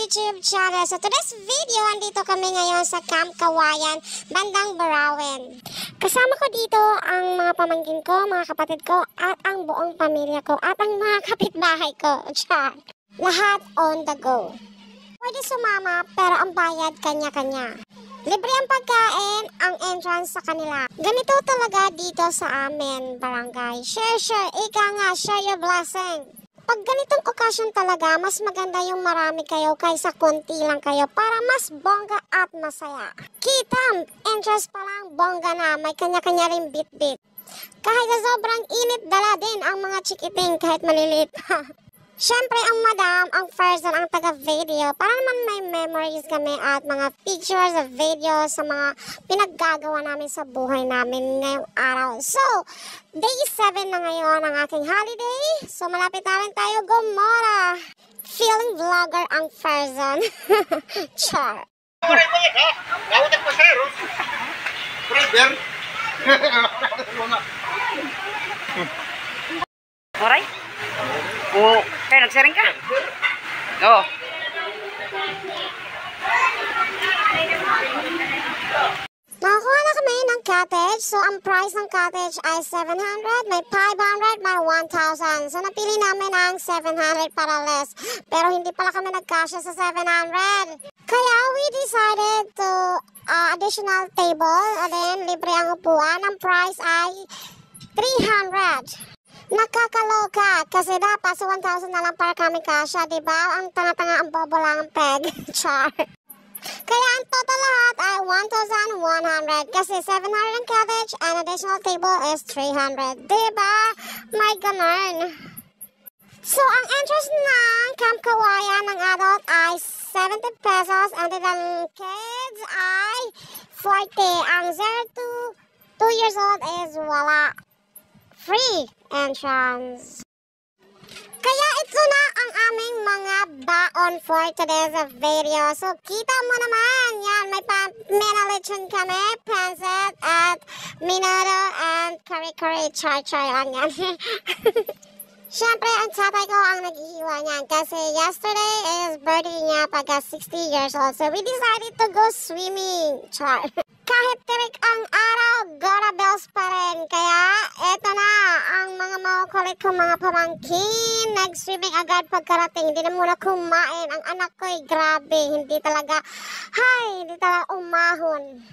YouTube channel. So today's video, andito kami ngayon sa Camp Kawayan, bandang Barawin. Kasama ko dito ang mga pamangkin ko, mga kapatid ko, at ang buong pamilya ko, at ang mga kapitbahay ko. Char. Lahat on the go. Pwede sumama, pero ang bayad kanya-kanya. Libre ang pagkain, ang entrance sa kanila. Ganito talaga dito sa amin, barangay. Share, ika nga, share your blessing. Pag ganitong okasyon talaga, mas maganda yung marami kayo kaysa konti lang kayo para mas bongga at masaya. Kita, entrance pa lang, bongga na, may kanya-kanya rin bit-bit. Kahit sa sobrang init, dala din ang mga chikiting kahit maliliit. Siyempre, ang madam, ang person, ang taga-video, para naman may memories kami at mga pictures of video sa mga pinaggagawa namin sa buhay namin ngayong araw. So, day 7 na ngayon ang aking holiday. So, malapit na rin tayo gumora. Feeling vlogger ang person. Char. Oray mo yan, ha? Gawad ang pasero. Driver. Oray? Oo. Kaya nagsaring ka? Oo. Nakakuha na kami ng cottage. So, ang price ng cottage ay 700, may 500, may 1,000. So, napili namin ang 700 para less. Pero hindi pala kami nagkasya sa 700. Kaya, we decided to additional table. And then, libre ang upuan. Ang price ay 300. Nakakaloka kasi dapat sa 1,000 na lang para kami kasya, diba? Ang tanga-tanga ang bobo lang ang peg. Char. Kaya ang total lahat ay 1,100 kasi 700 ang cottage and additional table is 300. Diba? May ganun. So, ang entrance ng Camp Kawayan ng adult ay 70 pesos and ang kids ay 40. Ang 0 to 2 years old is wala. Free entrance. Kaya ito na ang aming mga baon for today's video. So, kita mo naman, yan, may menalechon kami, pancit at minuto and kare-kare, char-char lang yan. Siyempre, ang tatay ko ang nag-ihiwa niyan kasi yesterday is birthday niya pagka 60 years old. So, we decided to go swimming. Char. Kahit tirik ang araw, Gora Bells pa rin. Kaya, eto na, ang mga makukulit kong mga pamangkin. Nag-swimming agad pagkarating. Hindi na muna kumain. Ang anak ko ay grabe. Hindi talaga umahon.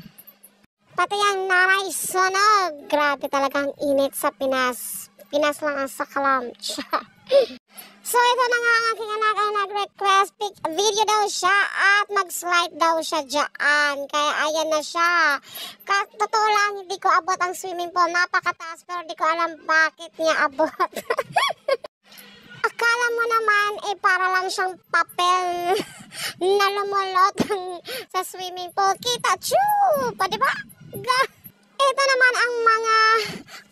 Pati ang nanay sunog. Grabe talaga ang init sa Pinas. Pinas lang ang sakalam. So, ito na nga ang aking anak ay nag-request video daw siya at mag-slide daw siya dyan. Kaya ayan na siya. Totoo lang, hindi ko abot ang swimming pool. Napakataas pero hindi ko alam bakit niya abot. Akala mo naman, para lang siyang papel na lumulot sa swimming pool. Kita, choo! Pa, diba? Ito naman ang mga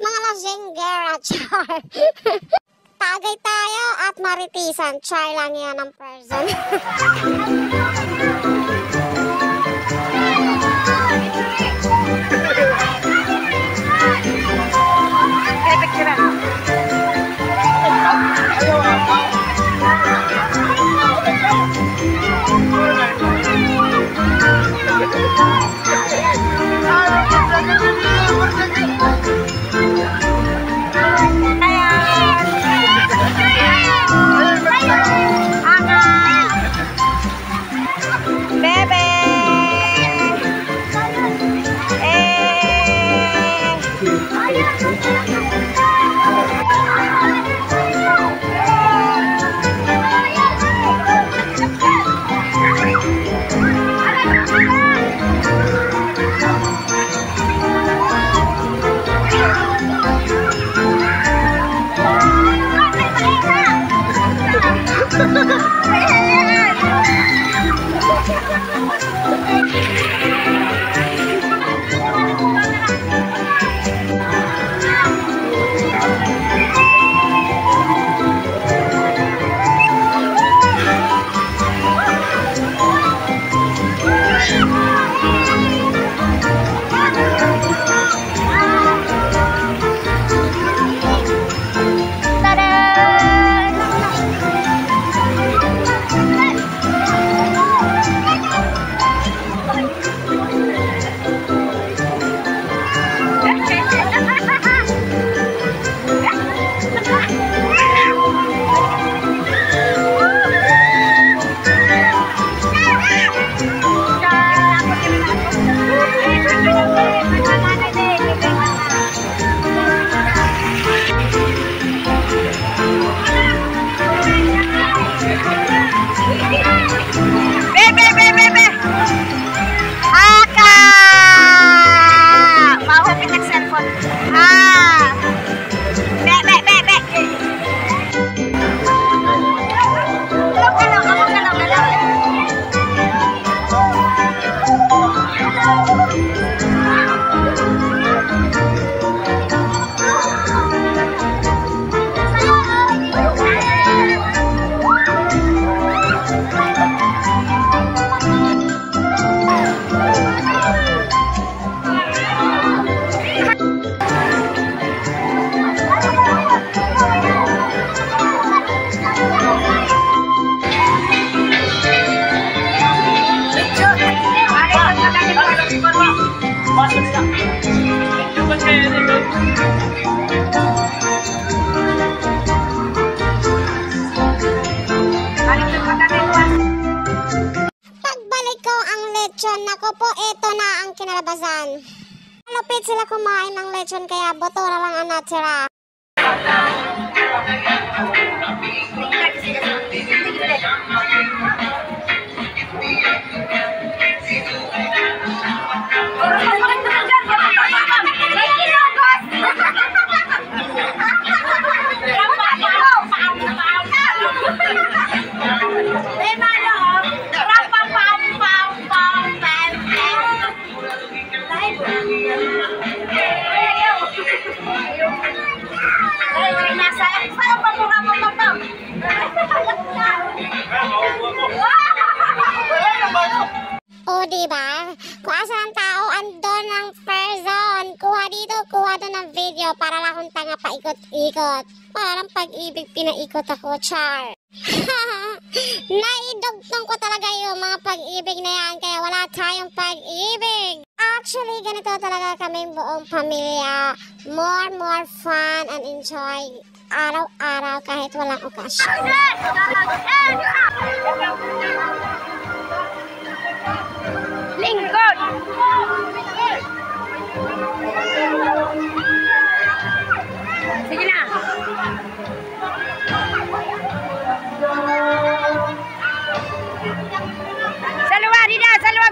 lasinggera, char. Tagay tayo at maritisan. Char lang yan ang person. 1,000. Malupit sila kumain ng lechon kaya buto na lang ang natira. O, diba? Kung asa ng tao, andon ng person. Kuha dito, kuha doon ng video para lang akong tanga paikot-ikot. Parang pag-ibig pinaikot ako, char. Naidugtong ko talaga yung mga pag-ibig na yan, kaya wala tayong pag-ibig. Actually, ganito talaga kaming buong pamilya. More fun and enjoy araw-araw kahit walang okasyon. Lingkod! Sige na! Salwa, Dida! Salwa!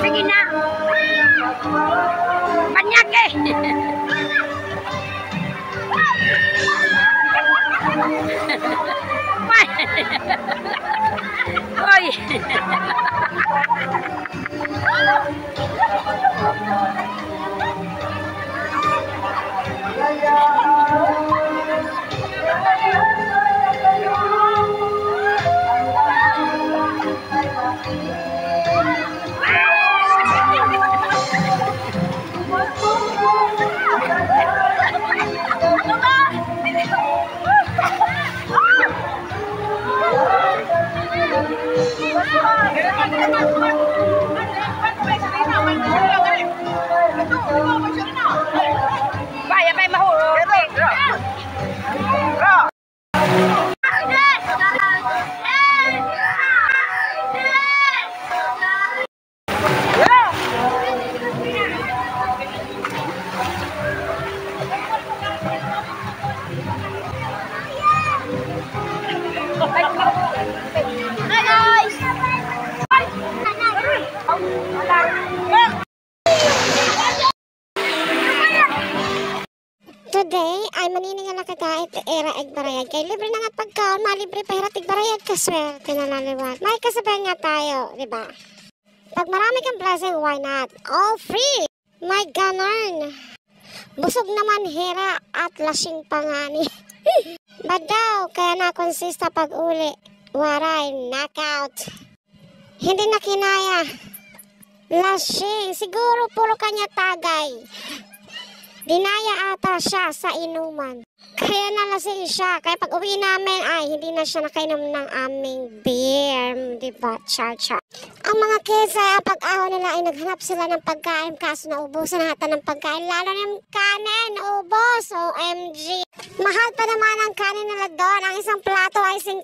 Sige na! Banyak eh! Oi. Vaya, vai mahulog. Today ay maniningal na kagait era egbarayad kay libre na nga pagkaon, malibre pa hirat egbarayad kaswerte na laliwat. May kasabayan nga tayo, di ba? Pag marami kang blessing, why not? All free! May ganon. Busog naman hira at lasing pangani. Badaw, kaya na konsista pag uli. Waray, knockout. Hindi na kinaya. Lasing, siguro puro kanya tagay. Dinaya ata siya sa inuman. Kaya nalasing siya. Kaya pag uwi namin, ay hindi na siya nakainom ng aming beer. Diba? Char-char. Ang mga kids ay pag-ahon nila ay naghanap sila ng pagkain. Kaso naubusan na hata ng pagkain. Lalo na yung kanin. Ubos. OMG. Mahal pa naman ang kanin nila doon. Ang isang plato ay 50.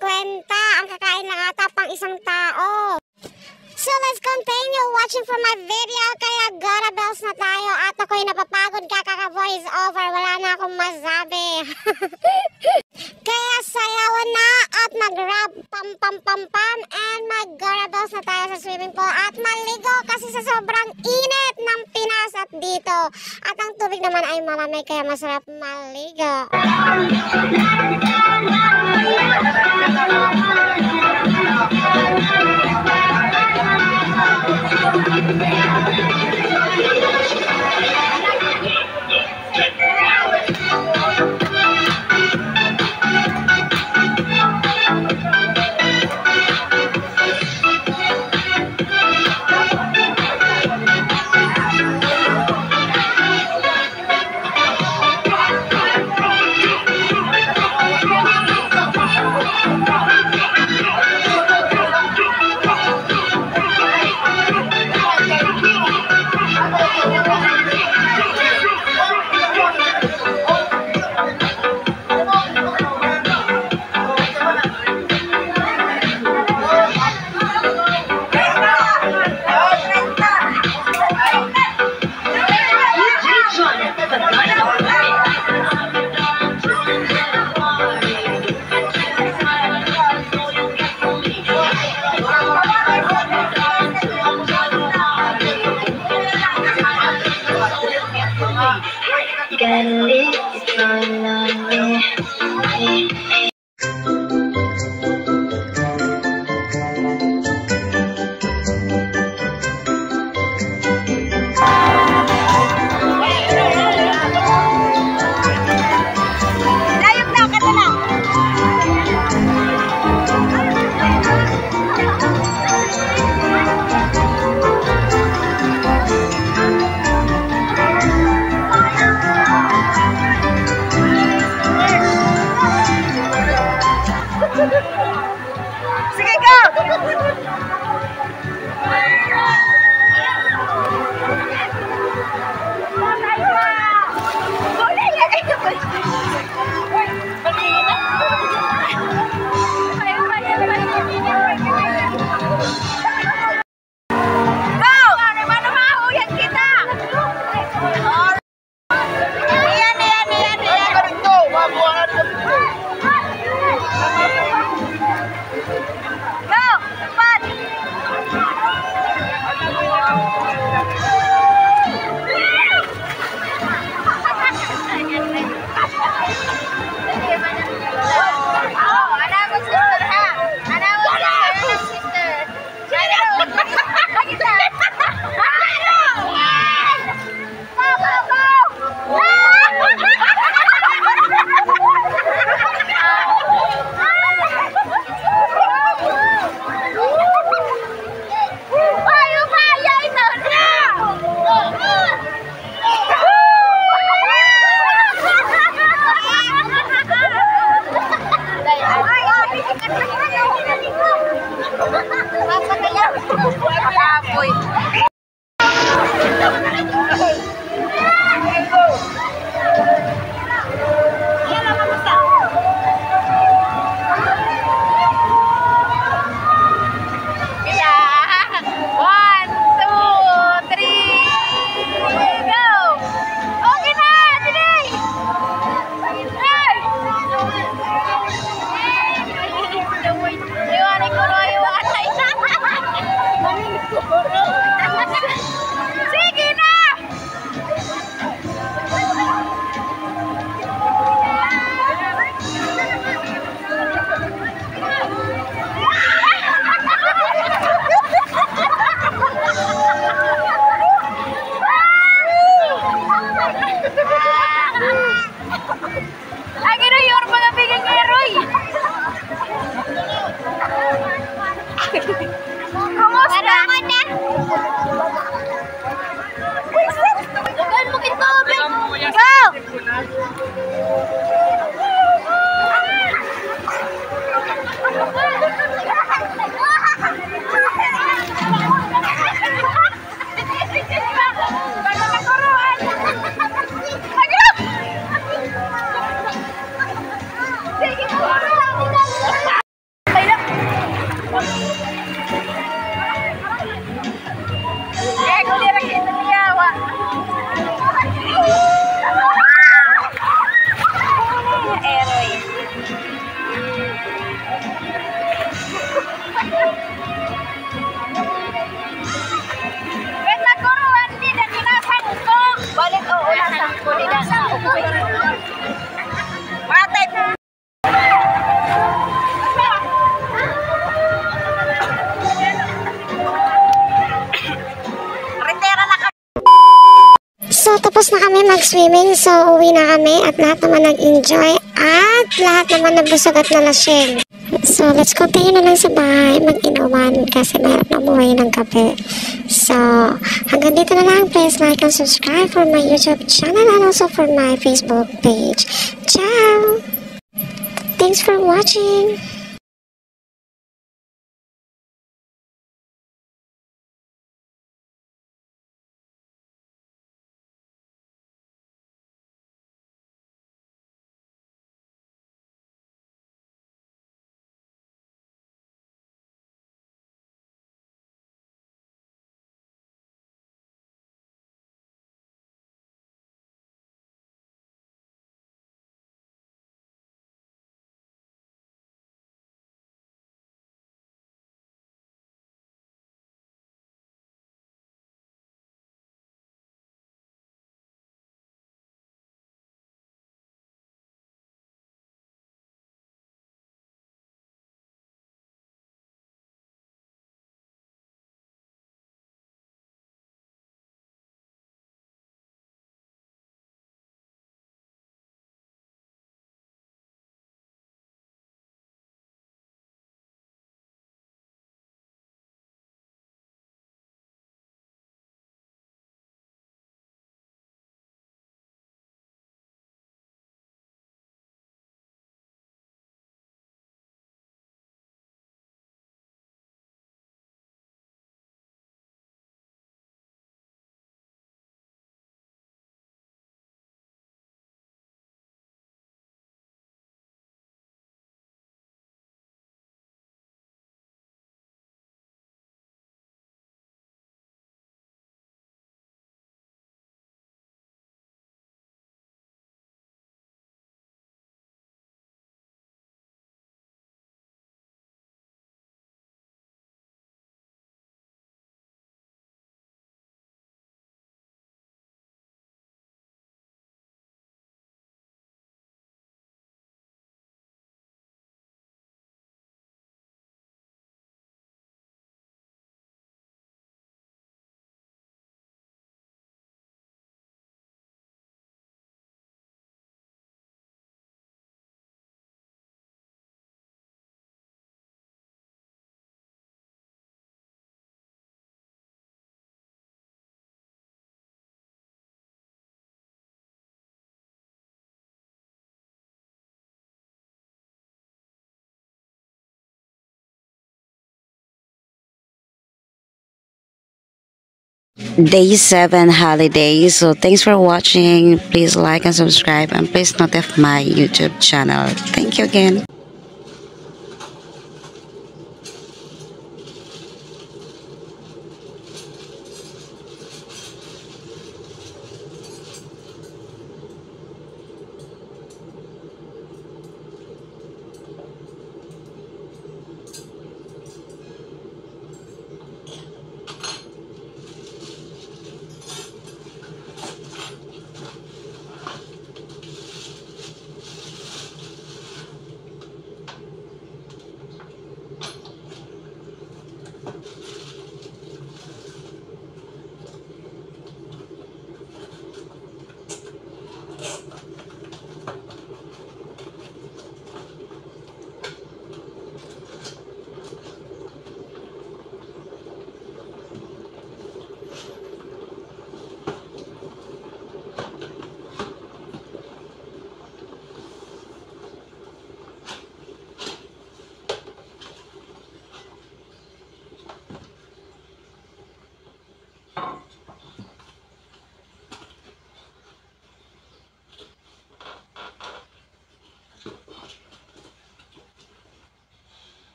Ang kakain lang ata pang isang tao. So let's continue watching for my video. Kaya Gora Bells na tayo. At ako'y napapagod kaka-voice over. Wala na akong masabi. Kaya sayawan na at mag-rap pam-pam-pam-pam. And mag-Gora Bells na tayo sa swimming pool. At maligo kasi sa sobrang init ng Pinas at dito. At ang tubig naman ay malamig kaya masarap maligo. Layog na, kata na. Sige, go! So, tapos na kami mag-swimming. So, uwi na kami at lahat naman nag-enjoy at lahat naman nabusog at nalasing. So, let's continue na lang sa bahay mag-inuman kasi meron na buhay ng kape. So, hanggang dito na lang. Please like and subscribe for my YouTube channel and also for my Facebook page. Ciao! Thanks for watching! day 7 holiday. So thanks for watching. Please like and subscribe, and please notify my YouTube channel. Thank you again.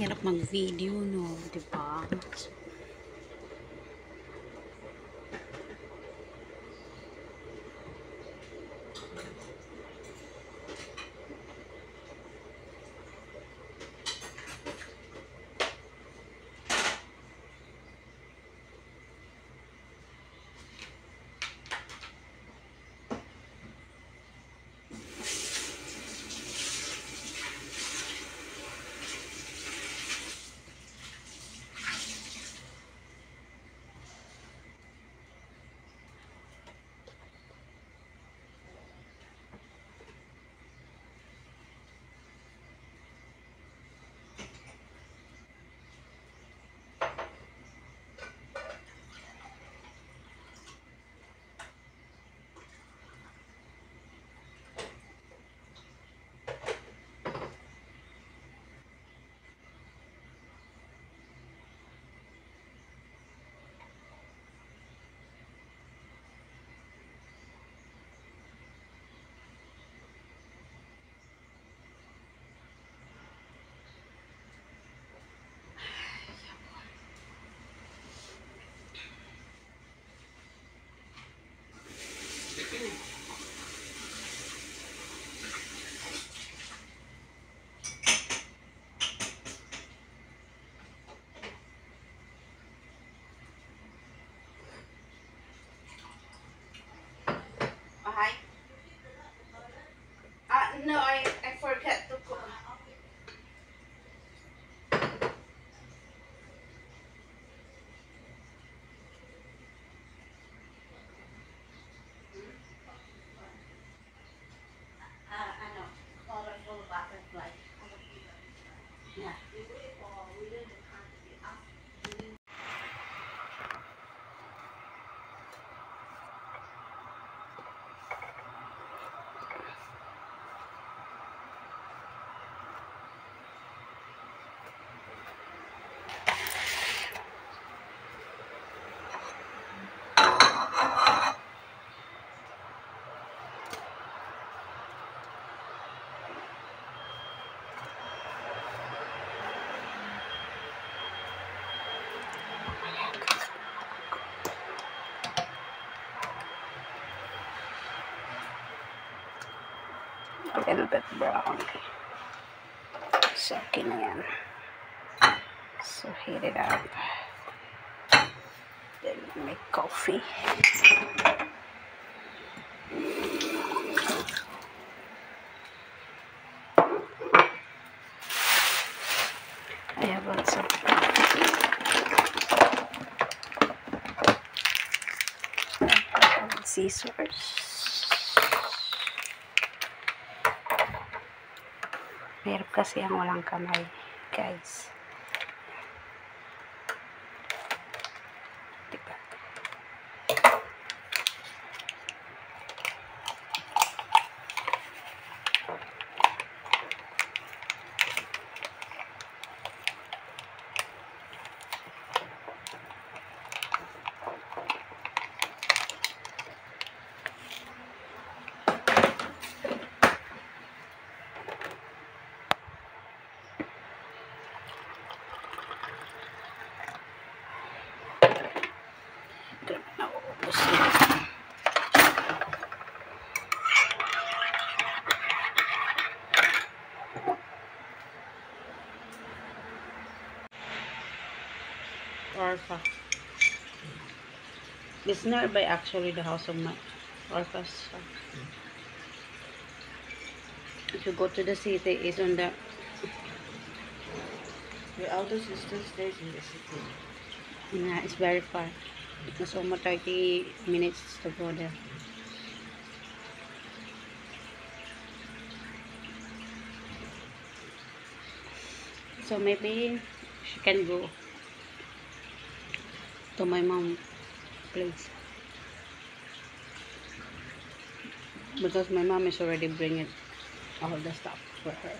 Hirap mag-video, no? Diba? Hi. No, I forgot to cook. Ano, colorful butterfly. Yeah. A little bit brown. So, okay na yan. So, heat it up. Then, make coffee. I have lots of scissors. Pero kasi ang walang kamay, guys. Diba? Nauubos na. Orpha. This nearby actually the house of my Orpha's. If you go to the city, it's on the. Your elder sister stays in the city. Yeah, it's very far. It's almost 30 minutes to go there. So maybe she can go to my mom's place. Because my mom is already bringing all the stuff for her.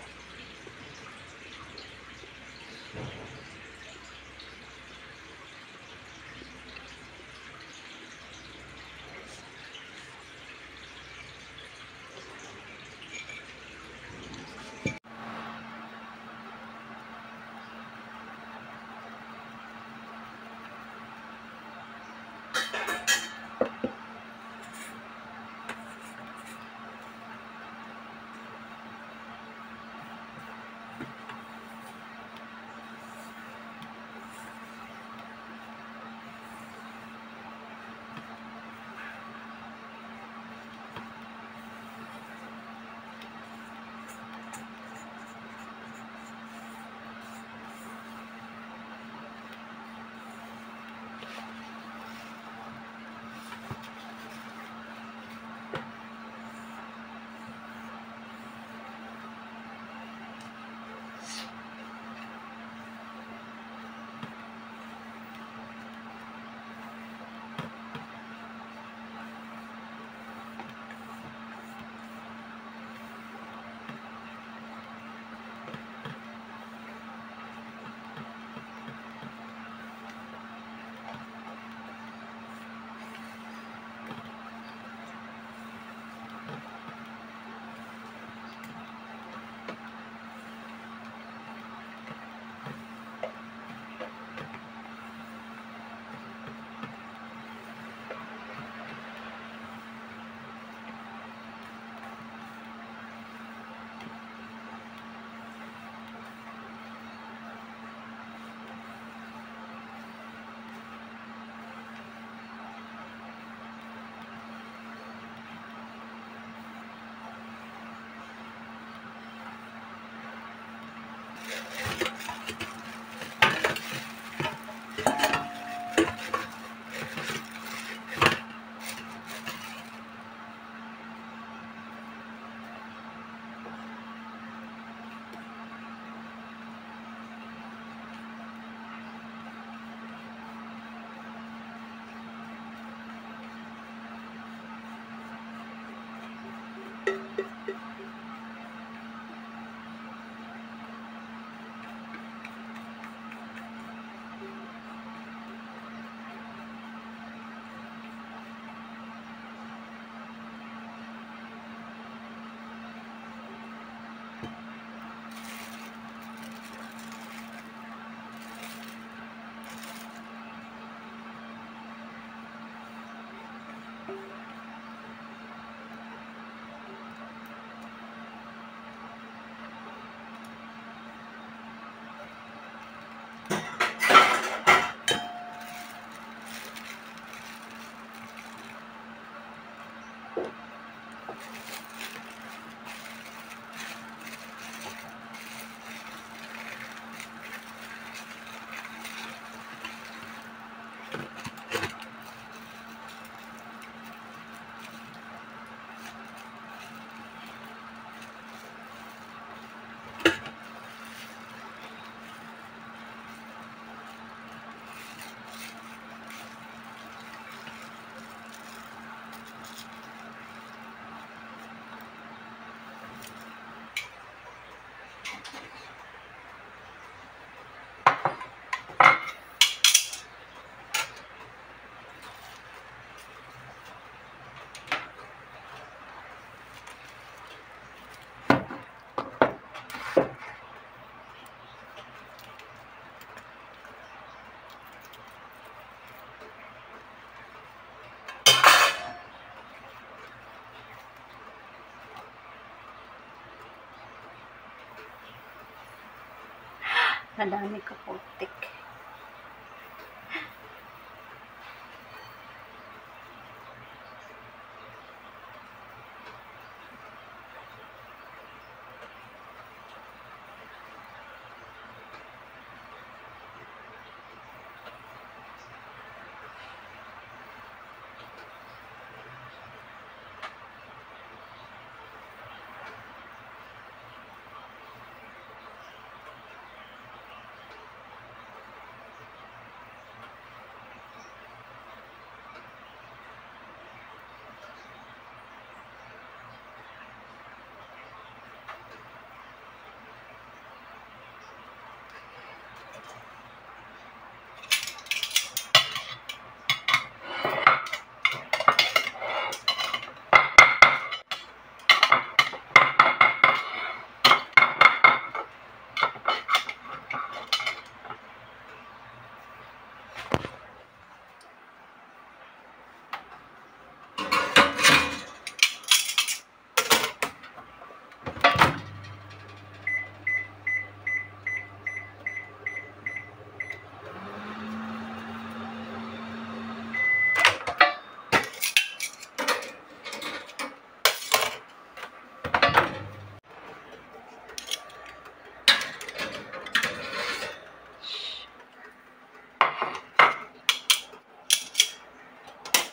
Nadami ka putik.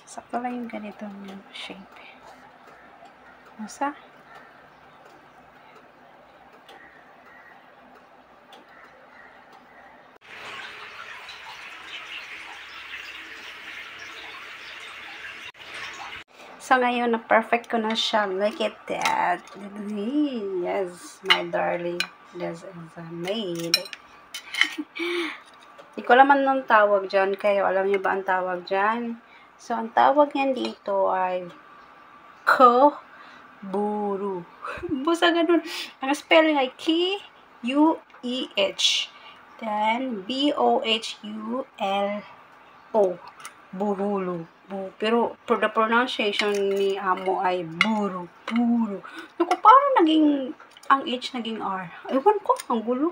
Sakto lang yung ganitong shape. Masa? So, ngayon, na-perfect ko na siya. Look at that. Yes, my darling. This is made. Hindi ko alam anong tawag dyan. Kayo, alam niyo ba ang tawag dyan? So, ang tawag niyan dito ay K-buru. Basta ganun. Ang spelling ay K-U-E-H. Then, B-O-H-U-L-O. Buhulu. Pero, for the pronunciation ni Amo ay buru. Buru. Naku, paano naging, ang H naging R? Ewan ko, ang gulo.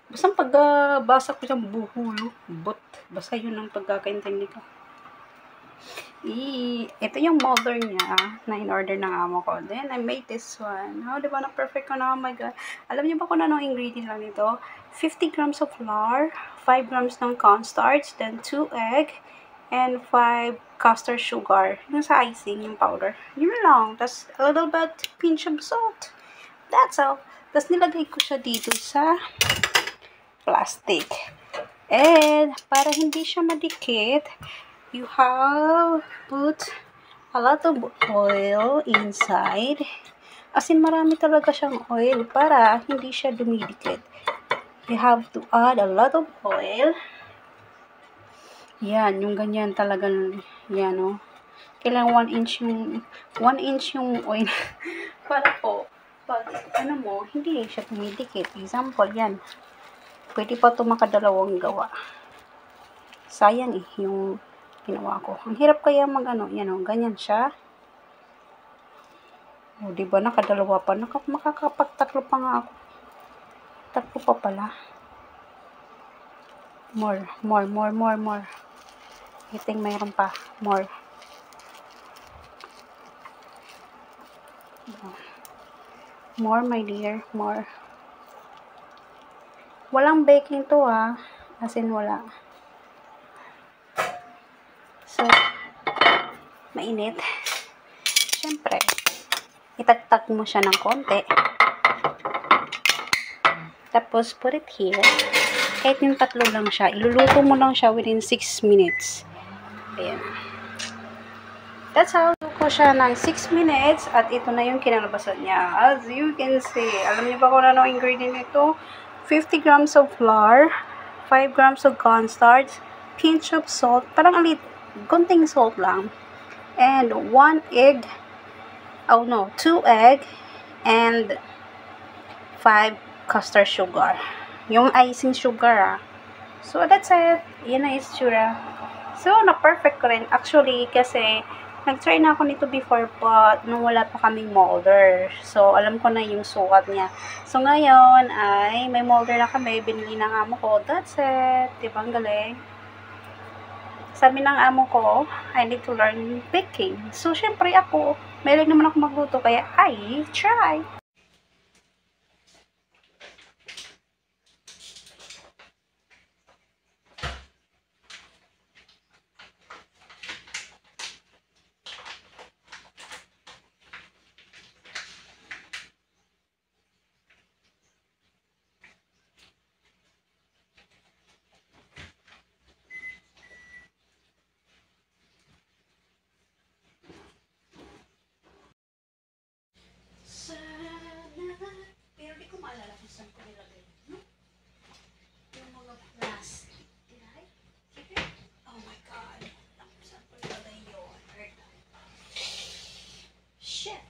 Basta pagbasa ko siyang buhulu. Basta yun ang pagkakaintindi ko. Ito yung molder niya na in-order ng amo ko. Then, I made this one. Oh, diba na perfect ko na? Oh my God. Alam niyo ba kung anong ingredient lang nito? 50 grams of flour, 5 grams ng cornstarch, then 2 egg, and 5 castor sugar. Yung sa icing, yung powder. Yun lang. Tapos, a little bit pinch of salt. That's all. Tapos, nilagay ko siya dito sa plastic. And, para hindi siya madikit, you have put a lot of oil inside. As in, marami talaga siyang oil para hindi siya dumidikit. You have to add a lot of oil. Yan, yung ganyan talaga. Yan, oh. Kailangan 1 inch yung oil. Para po, pag, ano mo, hindi siya dumidikit. Example, yan. Pwede pa ito makadalawang gawa. Sayang eh, yung ginawa ko. Ang hirap kaya yan o, ganyan siya. O, diba, nakadalawa pa. Makakapagtatlo pa nga ako. Tatlo pa pala. More. I think mayroon pa. More. More, my dear. More. Walang baking to, ha. As in, wala. So, mainit. Siyempre, itagtag mo siya ng konti. Tapos, put it here. Kahit yung tatlo lang siya, iluluto mo lang siya within 6 minutes. Ayan. That's how ko siya ng 6 minutes at ito na yung kinalabasan niya. As you can see, alam niyo ba kung ano ingredient nito? 50 grams of flour, 5 grams of cornstarch, pinch of salt, parang konting salt lang, and 2 egg, and 5 custard sugar. Yung icing sugar, So, that's it. Yan ang itsura. So, na-perfect ko rin. Actually, kasi, nag-try na ako nito before but nung wala pa kaming molder. So, alam ko na yung sukat niya. So, ngayon ay may molder na kami. Binili ng amo ko. That's it. Diba ang galing? Sabi ng amo ko, I need to learn baking. So, syempre ako, mahilig naman ako magluto. Kaya, I try. Pero di ko maalala kung saan ko nilagay. No? Yung mga plastic. Did I keep it? Oh my God. Kung saan ko nilagay yun? Shit.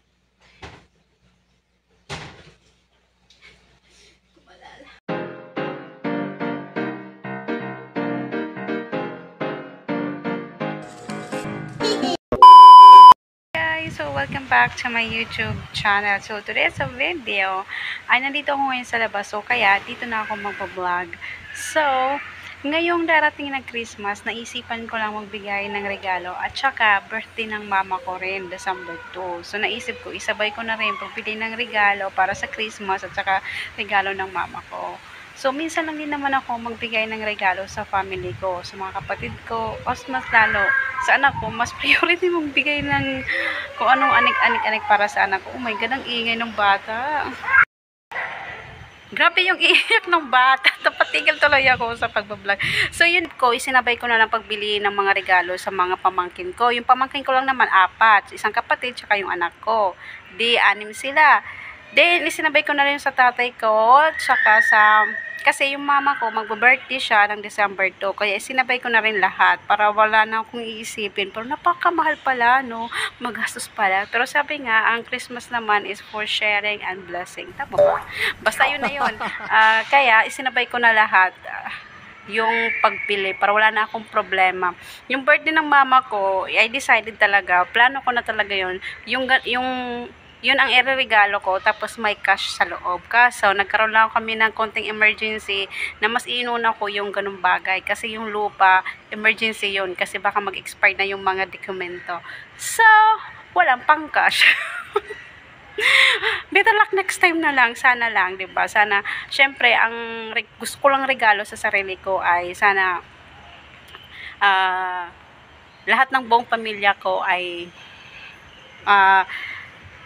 Di ko maalala. So, welcome back to my YouTube channel. So, today's video ay nandito ako ngayon sa labas. So, kaya dito na ako magpa-vlog. So, ngayong darating na Christmas, naisipan ko lang magbigay ng regalo at saka birthday ng mama ko rin, December 2. So, naisip ko, isabay ko na rin pagbili ng regalo para sa Christmas at saka regalo ng mama ko. So, minsan lang din naman ako magbigay ng regalo sa family ko, sa mga kapatid ko, o mas lalo sa anak ko. Mas priority magbigay ng kung anong anik-anik para sa anak ko. Oh my God, ang ingay ng bata. Grabe yung iiyak ng bata. Napatigil tuloy ako sa pagbablog. So, yun ko, isinabay ko na lang pagbili ng mga regalo sa mga pamangkin ko. Yung pamangkin ko lang naman, 4. Isang kapatid, tsaka yung anak ko. Di, 6 sila. Then, isinabay ko na rin sa tatay ko, tsaka sa... Kasi yung mama ko, magbe-birthday siya ng December 2. Kaya isinabay ko na rin lahat para wala na akong iisipin. Pero napakamahal pala, no? Magastos pala. Pero sabi nga, ang Christmas naman is for sharing and blessing. Tama ba? Basta yun na yun. Kaya isinabay ko na lahat. Yung pagpili para wala na akong problema. Yung birthday ng mama ko, I decided talaga, plano ko na talaga yun. Yun ang ireregalo ko, tapos may cash sa loob. Kaso, nagkaroon lang kami ng konting emergency na mas inuna ko yung ganung bagay. Kasi yung lupa, emergency yun. Kasi baka mag-expire na yung mga dokumento. So, walang pang cash. Better luck next time na lang. Sana lang, diba? Sana, syempre, ang gusto ko lang regalo sa sarili ko ay sana lahat ng buong pamilya ko ay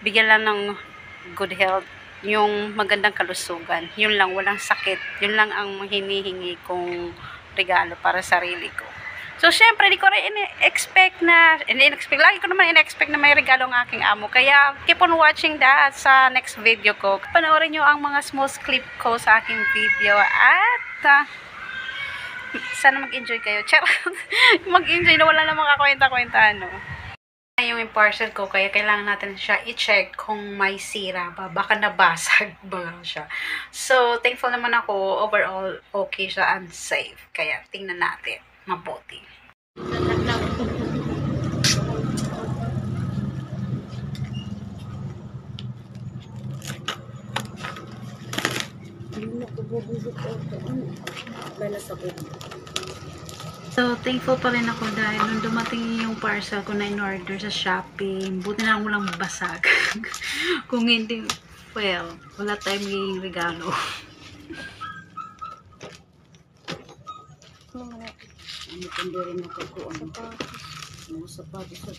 bigyan lang ng good health, yung magandang kalusugan. Yun lang, walang sakit. Yun lang ang hinihingi kong regalo para sa sarili ko. So, syempre, di ko rin lagi ko naman in-expect na may regalo ng aking amo. Kaya, keep on watching that sa next video ko. Panoorin nyo ang mga small clip ko sa aking video. At, sana mag-enjoy kayo. Charot! Mag-enjoy na wala namang kakwenta-kwenta, no? Yung parcel ko, kaya kailangan natin siya i-check kung may sira ba, baka nabasag ba siya. So, thankful naman ako, overall, okay siya and safe. Kaya, tingnan natin, mabuti. So, thankful pa rin ako dahil nung dumating yung parcel ko na in-order sa Shopee, buti na lang walang basag. Kung hindi, well, wala tayong magiging regalo. Ano kundi rin ako ko ano sapatos sa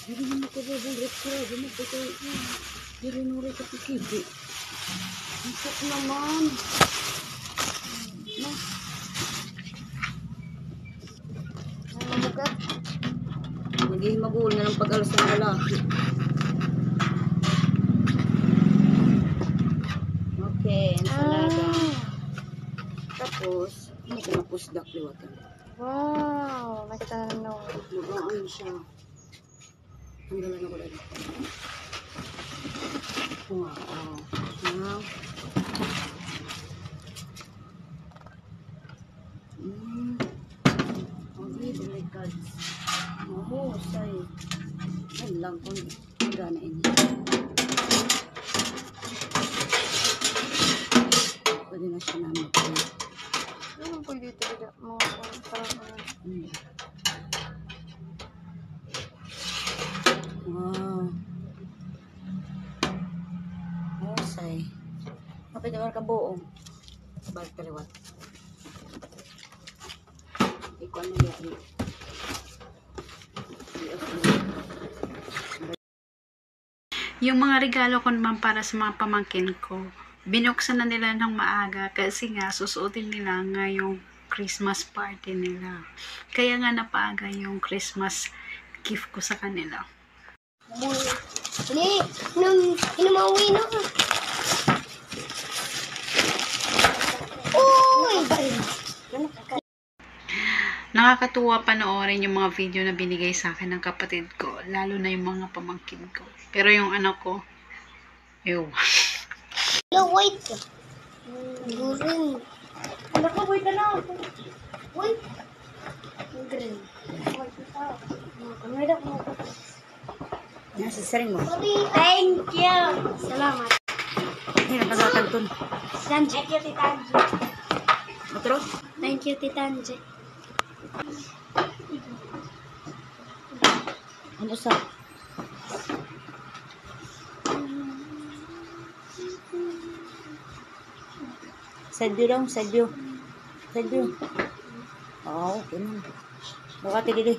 Hindi mo kababulot ko. Hindi mo ito. Dirinuri ka pikibi. Ang sak naman. Magiging magulo na ng pag-alas ng lalaki. Okay, ensalada. Tapos, hindi ko na pusdak liwatan. Wow, nakita na naman. Magaan siya. Tanggalan ako dito. Wow. Now. Okay, delicate. Mahusay. Ay lang kung magana ini. Pwede na siya namin. Ano pwede talaga? Mga parang Wow. Mahusay. Kapit naman ka buong. Balik kaliwat. Ikuan mo yan. Yung mga regalo ko naman para sa mga pamangkin ko, binuksan na nila ng maaga kasi nga susuotin nila ngayong Christmas party nila. Kaya nga napaaga yung Christmas gift ko sa kanila. Hindi, hinumauwi na ka. Uy! Nakakatuwa panoorin yung mga video na binigay sa akin ng kapatid ko, lalo na yung mga pamangkin ko. Pero yung anak ko, ew. Hello, wait. Green. Anak ko, wait na lang. Wait. Green. Wait ako. Yan, sisaring mo. Thank you. Salamat. Hindi na pagkakag dun. Thank you, Tita Angie. Otro? Thank you, Tita Angie. Ano sa? Side view dong, side view. Side view. Oo, okay na. Baka tigili.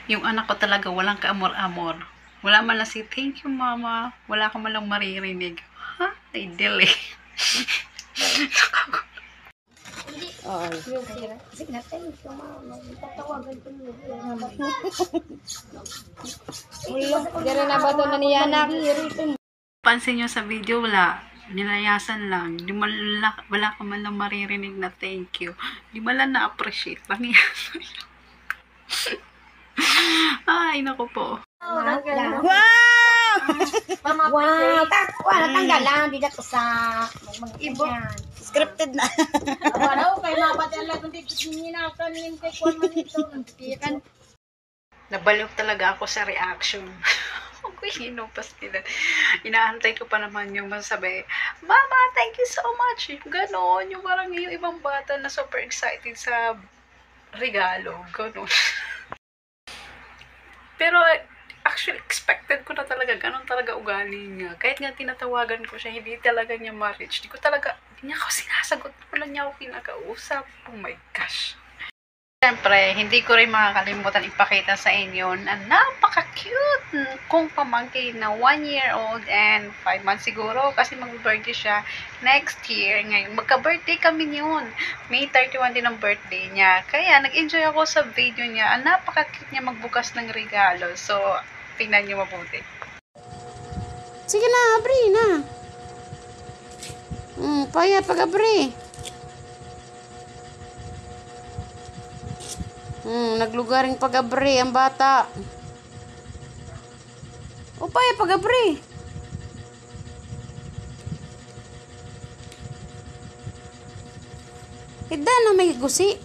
Yung anak ko talaga walang kaamor-amor. Wala man lang si thank you mama. Wala ka man lang maririnig. Ha? Ay, dili. Oo. Kasi nga, thank you, mama. Tatawagan ko nyo. Ulo, dira na ba ito na ni anak? Pansin nyo sa video, wala. Nilayasan lang. Wala ka man lang maririnig na thank you. Di man lang na-appreciate. Pangiyasan. Ay, naku po. Wow! Wow! Natanggal lang. Di ko sa Ibo. Scripted na. Wala ko kay mapatala kung dito sininakan yung kay Kwan man ito. Pikan. Nabaliw talaga ako sa reaction. Okay, hinupas nila. Inaantay ko pa naman yung masabi, Mama, thank you so much. Yung ganon. Yung parang yung ibang bata na super excited sa regalo. Ganon. Pero actually, expected ko na talaga. Ganon talaga ugali niya. Kahit nga tinatawagan ko siya, hindi talaga niya ma-reach. Hindi niya ako sinasagot. Wala niya ako pinakausap. Oh my gosh. Siyempre, hindi ko rin makakalimutan ipakita sa inyo na napaka-cute kung pamangkin na 1 year old and 5 months siguro kasi mag-birthday siya next year. Ngayon, magka-birthday kami yun. May 31 din ang birthday niya. Kaya, nag-enjoy ako sa video niya. Napaka-cute niya magbukas ng regalo. So, tingnan niyo mabuti. Sige na, abri na. Payat pag-abri. Naglugaring pag-abri ang bata. O payat pag-abri. Ida na may gusi.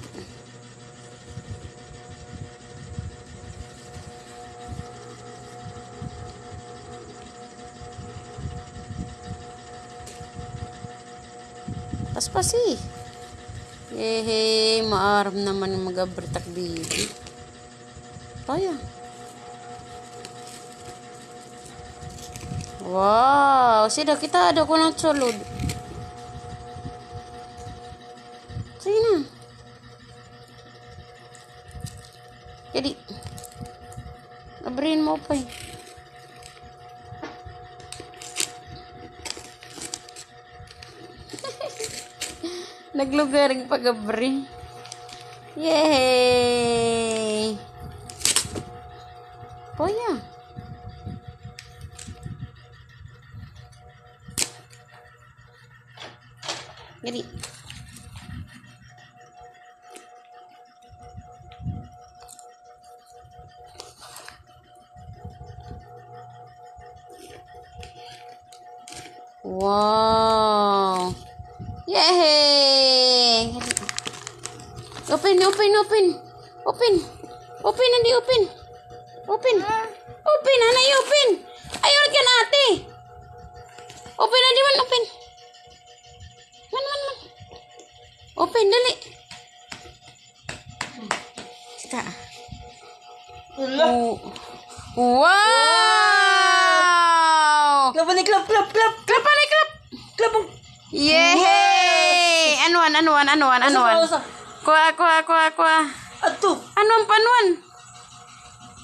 Paspasi. Maaram naman mag-abritak dito. Kaya. Wow, sida kita ada ko ng sulod. Sige na. Jadi, abrin mo pa eh. Naglugaring pag-abri. Yay! Poya. Jadi, wow. Yay! Open, open, open. Open. Open, Andi, open. Open. Open, Anay, open. Ayaw ka na, ate. Open, Andi, man, open. Man. Open, dali. Kita. Oh. Wow! Klap ni klap. Klap, alay, klap. Klap. Yay! Anuan. Kuha. Ato. Anuan, panuan.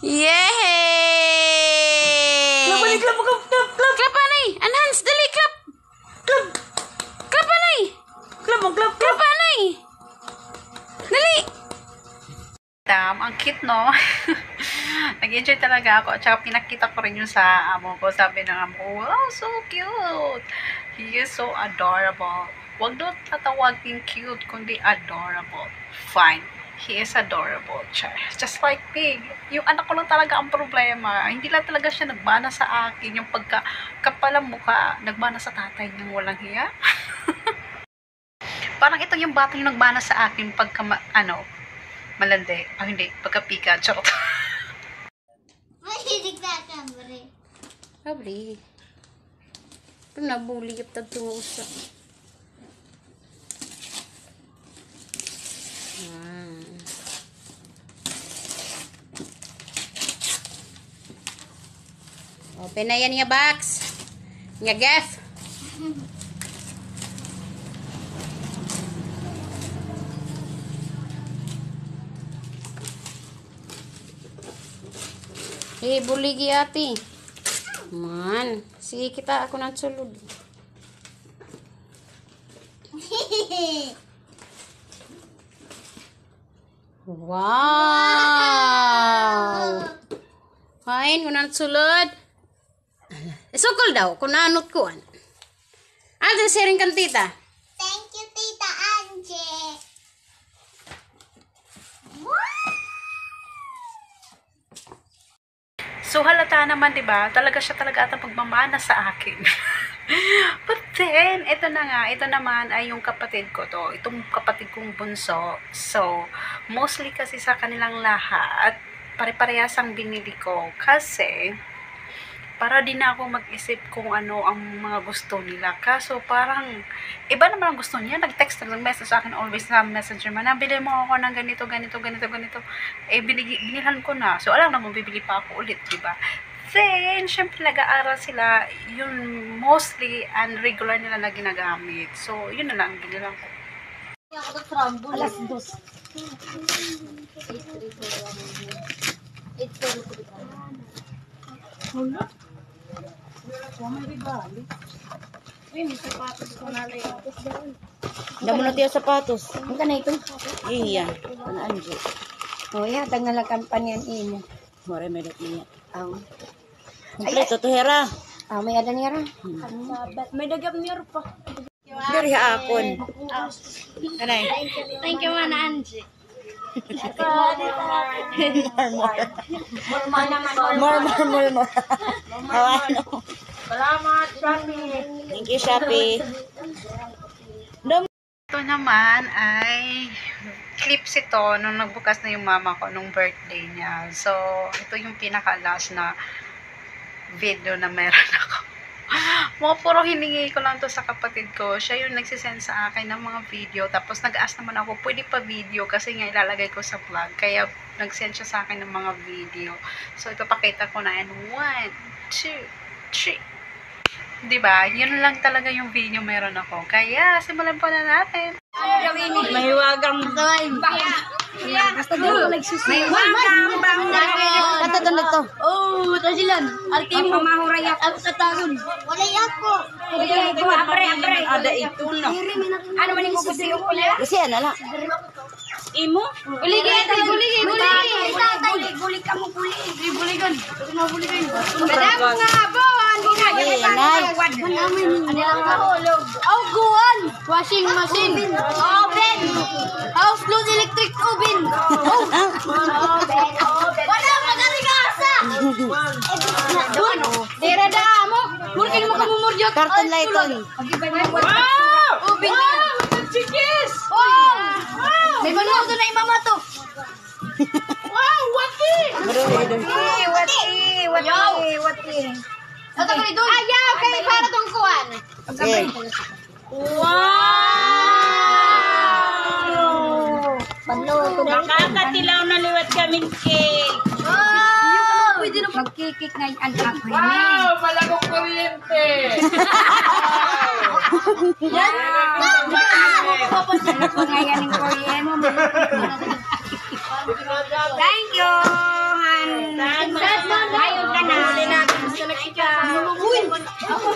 Yay! Klap. Klap, alay. Enhance, dali, klap. Klap, alay. Klap. Klap, alay. Dali. Ang cute, no? Nag-enjoy talaga ako. At saka pinakita ko rin yung sa amo ko. Sabi ng amo ko, wow, so cute. He is so adorable. Huwag doon tatawagin cute, kundi adorable. Fine. He is adorable. Just like Pig. Yung anak ko lang talaga ang problema. Hindi lang talaga siya nagmana sa akin. Yung pagkapalang mukha, nagmana sa tatay niyang walang hiya. Parang ito yung bata yung nagmana sa akin pagka, malandi. Hindi. Pagka-pika. Charot. Mahilig na kambre. Kabli. Pero nabuli yung tagtungo sa. Open na yan yung box. Yung gaf. Buligi ati. Man. Sige kita ako ng sulod. Wow! Hain, kunang sulod. Sukol daw, kunanot ko. Ano sharing kan tita? Thank you, Tita Angie. So halata naman, 'di ba? Talaga siya talaga at pagmamana sa akin. But then, ito naman ay yung kapatid ko to. Itong kapatid kong bunso. So, mostly kasi sa kanilang lahat, pare-parehas ang binili ko. Kasi, para din ako mag-isip kung ano ang mga gusto nila. Kaso parang, iba naman ang gusto niya. Nag-text, nag-message sa akin always sa messenger man. Nabili mo ako ng ganito. Eh, binilhan ko na. So, alam naman, bibili pa ako ulit, diba? Then, syempre, nag-aaral sila. Yun, mostly, and regular nila na ginagamit. So, yun na lang, binilang ko. Alas 2. 8:30. Damo na tiyo sapatos. Ang kanay ito. Iya. Ano Angie? Oh, ya, tangal kampanyan imo. Mare may niya. Kompleto to hera. May ada nira. May dagap nira pa. Dari hapon. Kanay. Thank you, Mana Angie. More. Hawano. Salamat, Shopee. Thank you, Shopee. Ito naman ay clips ito nung nagbukas na yung mama ko nung birthday niya. So, ito yung pinaka-last na video na meron ako. Mga puro hiningi ko lang to sa kapatid ko. Siya yung nagsisend sa akin ng mga video. Tapos nag-ask naman ako, pwede pa video kasi nga ilalagay ko sa vlog. Kaya nag-send siya sa akin ng mga video. So, ipapakita ko na yan. 1, 2, 3. Diba? Yun lang talaga yung video meron ako. Kaya, simulan po na natin. May wagang Basta di ko nagsusunod. May wakang bangon. Katulad to. Oh, ito sila. Arki mo. Pamahuray ako sa tagon. Wala ako. Apre. Ada itu no. Ano man yung kusiyo ko niya? Kasi ano lang. Imo? Guligi. Guli ka mo, guli. Buligan. Kadang nga abon. Guan. Washing machine. Oven. House load electric oven. Wala magarigasa. Dira da mo. Murkin mo kamumurjot. Karton lighton. Oven. Chikis. May manuho doon na imama to. Wow, wati. Wati. Ito ko doon. Ayaw, kay para tong kuwan. Wow! Nakakatilaw na liwat kaming cake. Wow! Pwede na magkikik ngayon ang ako'y. Wow! Malagong kuryente! Yan! Ano po ngayon ang kuryente? Thank you! Ngayon ka na.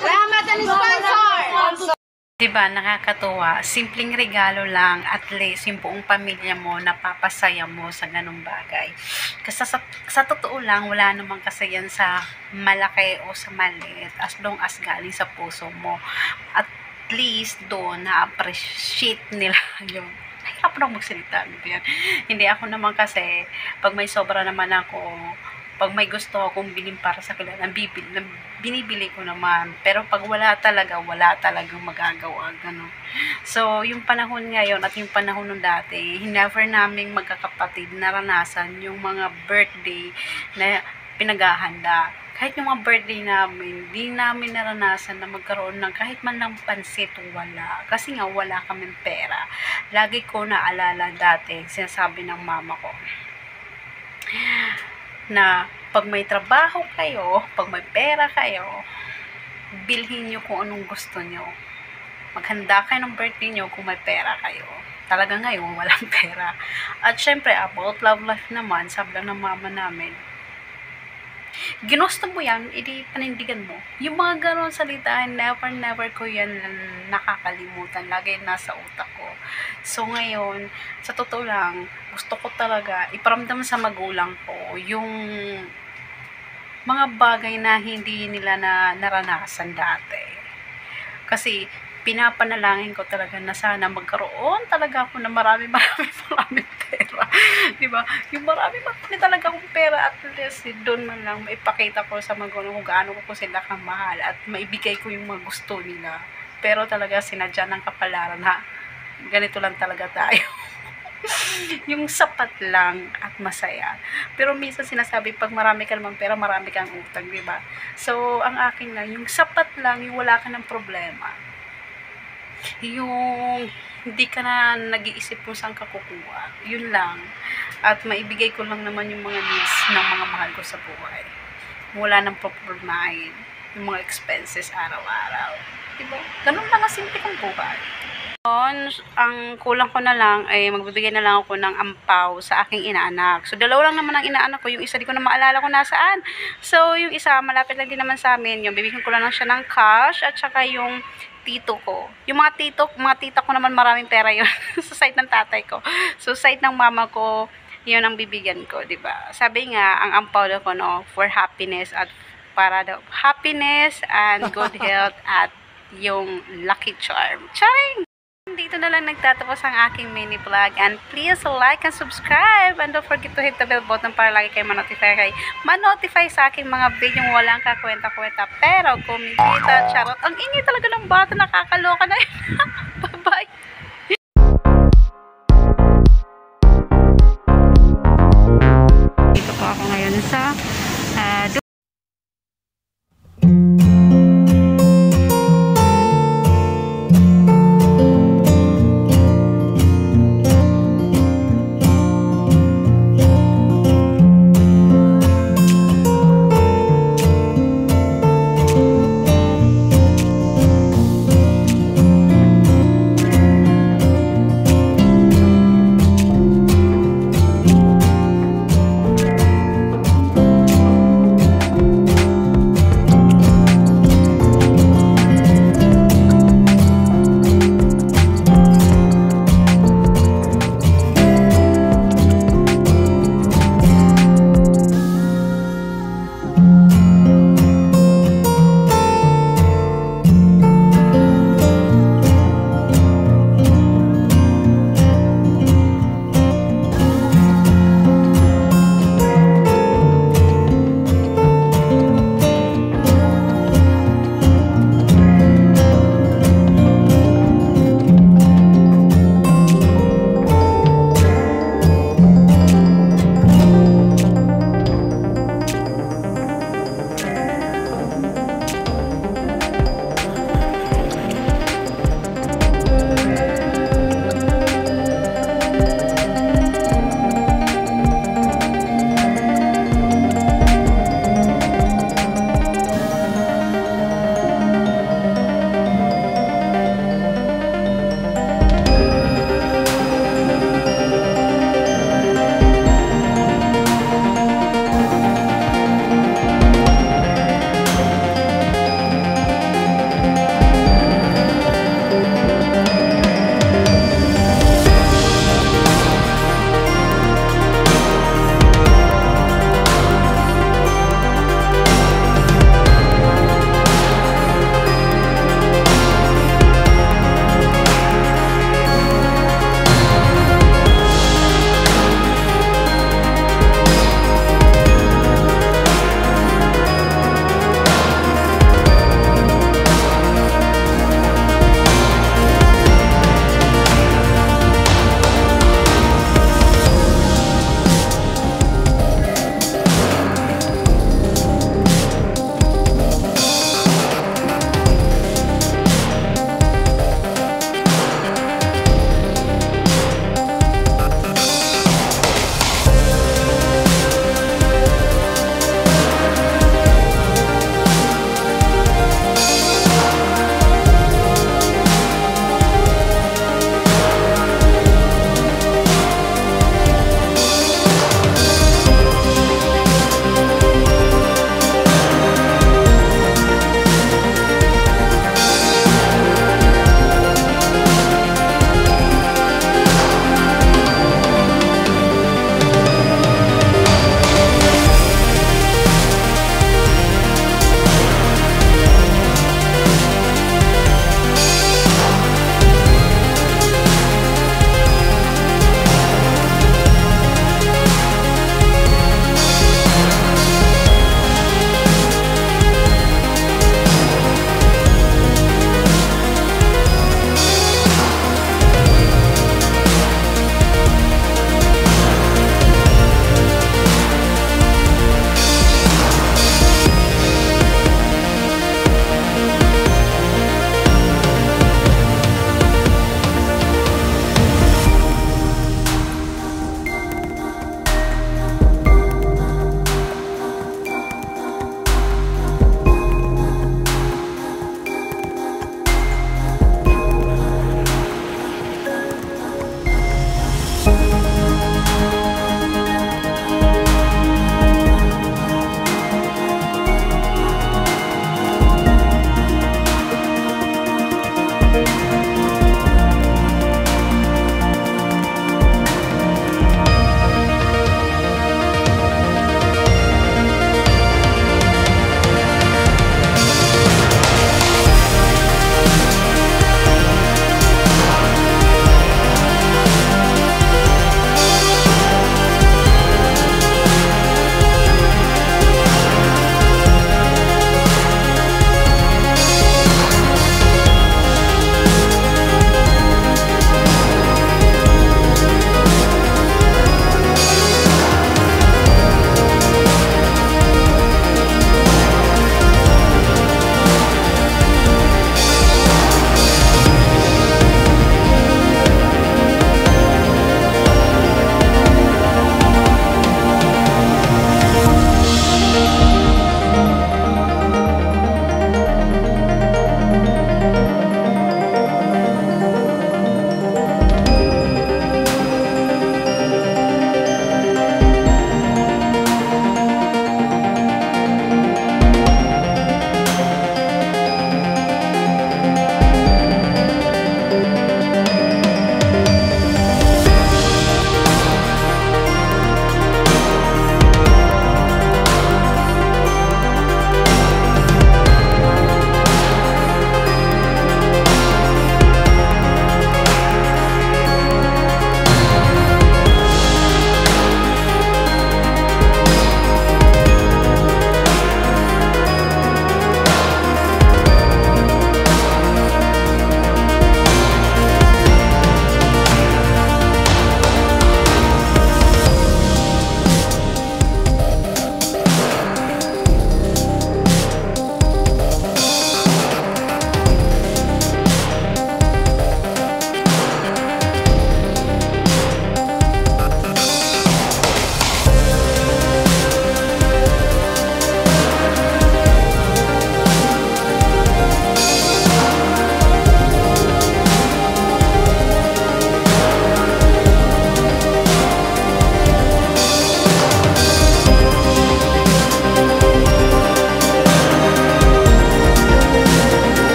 Salamat ang sponsor! Diba, nakakatuwa. Simpleng regalo lang, at least yung buong pamilya mo, napapasaya mo sa ganung bagay. Kasi sa totoo lang, wala namang kasayan sa malaki o sa maliit, as long as galing sa puso mo. At least doon, na-appreciate nila yun. Nahirap na magsalita. Hindi ako naman kasi, pag may sobra naman ako, pag may gusto akong bilhin para sa kanila, binibili ko naman. Pero pag wala talagang magagawa. Ganun. So, yung panahon ngayon at yung panahon nung dati, never naming magkakapatid naranasan yung mga birthday na pinaghahanda. Kahit yung mga birthday namin, di namin naranasan na magkaroon ng kahit man lang pansit, wala. Kasi nga, wala kaming pera. Lagi ko naalala dati, sinasabi ng mama ko, na pag may trabaho kayo, pag may pera kayo, bilhin nyo kung anong gusto nyo. Maghanda kayo ng birthday nyo kung may pera kayo. Talaga ngayon, walang pera. At syempre, about love life naman, sabi lang ng mama namin, ginusto mo yan, edi panindigan mo. Yung mga gano'n salita, never ko yan nakakalimutan. Lagi nasa utak ko. So ngayon, sa totoo lang, gusto ko talaga iparamdam sa magulang ko yung mga bagay na hindi nila na naranasan dati. Kasi pinapanalangin ko talaga na sana magkaroon talaga ako ng marami pera. Diba? Yung marami talaga akong pera, at least doon man lang maipakita ko sa magulang kung gaano ko sila kamahal at maibigay ko yung mga gusto nila. Pero talaga sinadya ng kapalaran na ganito lang talaga tayo. Yung sapat lang at masaya. Pero minsan sinasabi, pag marami ka namang pera, marami kang utang, diba? So, ang akin lang, yung sapat lang, yung wala ka ng problema. Yung hindi ka na nag-iisip kung saan ka kukuha. Yun lang. At maibigay ko lang naman yung mga needs ng mga mahal ko sa buhay. Wala nang problemahin. Yung mga expenses araw-araw. Diba? Ganun lang ang simple kong buhay. Ang kulang ko na lang ay magbibigay na lang ako ng ampaw sa aking inaanak. So, dalawa lang naman ang inaanak ko. Yung isa, di ko na maalala kung nasaan. So, yung isa, malapit lang din naman sa amin. Yung bibigyan ko lang siya ng cash at saka yung tito ko. Yung mga tita ko naman maraming pera yun sa side ng tatay ko. So, side ng mama ko, yun ang bibigyan ko, diba? Sabi nga, ang ampaw ko, no, for happiness at para daw happiness and good health at yung lucky charm. Charing! Dito na lang nagtatapos ang aking mini vlog, and please like and subscribe, and don't forget to hit the bell button para lagi kayo ma-notify sa aking mga video walang kakwenta-kwenta pero kumikita. Charot, ang ingay talaga ng bata, nakakaloka na yun. Bye-bye. Dito po ako ngayon sa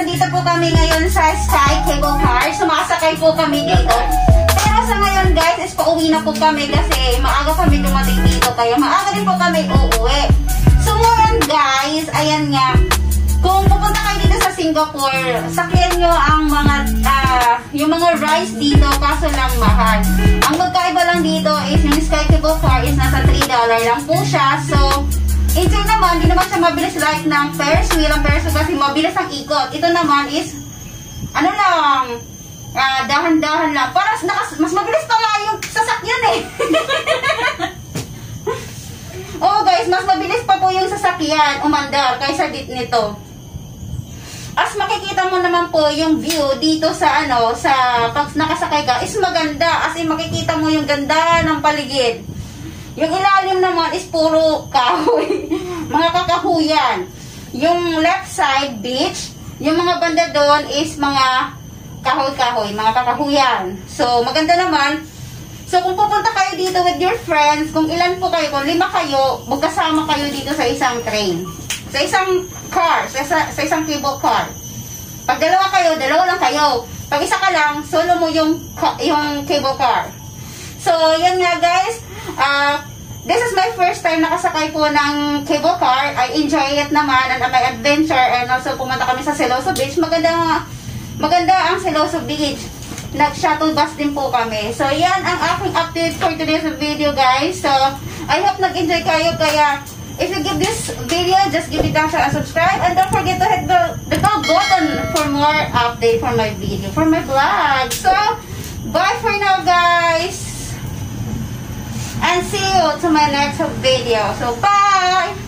nandito po kami ngayon sa Sky Cable Car. Sumakasakay po kami dito. Pero sa ngayon guys, is pauwi na po kami kasi maaga kami dumating dito. Kaya maaga din po kami uuwi. So ngayon guys, ayan nga. Kung pupunta kayo dito sa Singapore, sakyan nyo ang yung mga rides dito, kaso lang mahal. Ang magkaiba lang dito is yung Sky Cable Car is nasa $3 lang po siya. So, enjoy naman, hindi naman siya mabilis like ng Ferris wheel. Ang Ferris wheel kasi mabilis ang ikot. Ito naman is, ano lang, dahan-dahan lang. Parang mas mabilis pa nga yung sasakyan eh. Oh guys, mas mabilis pa po yung sasakyan umandar kaysa nito. As makikita mo naman po yung view dito sa pag nakasakay ka is maganda. As in makikita mo yung ganda ng paligid. Yung ilalim naman is puro kahoy. Mga kakahuyan. Yung left side beach, yung mga banda doon is mga kahoy-kahoy, mga kakahuyan. So maganda naman. So kung pupunta kayo dito with your friends, kung ilan po kayo, kung 5 kayo, magkasama kayo dito sa isang train. Sa isang car, sa isang cable car. Pag dalawa kayo, dalawa lang kayo. Pag isa ka lang, solo mo yung cable car. So, yan nga guys. This is my first time nakasakay po ng cable car. I enjoy it naman and my adventure. And also, pumunta kami sa Siloso Beach. Maganda ang Siloso Beach. Nag-shuttle bus din po kami. So, yan ang aking update for today's video guys. So, I hope nag-enjoy kayo. Kaya, if you give this video, just give it a thumbs up and subscribe. And don't forget to hit the bell button for more update for my video, for my vlog. So, bye for now guys. And see you to my next video. So, bye!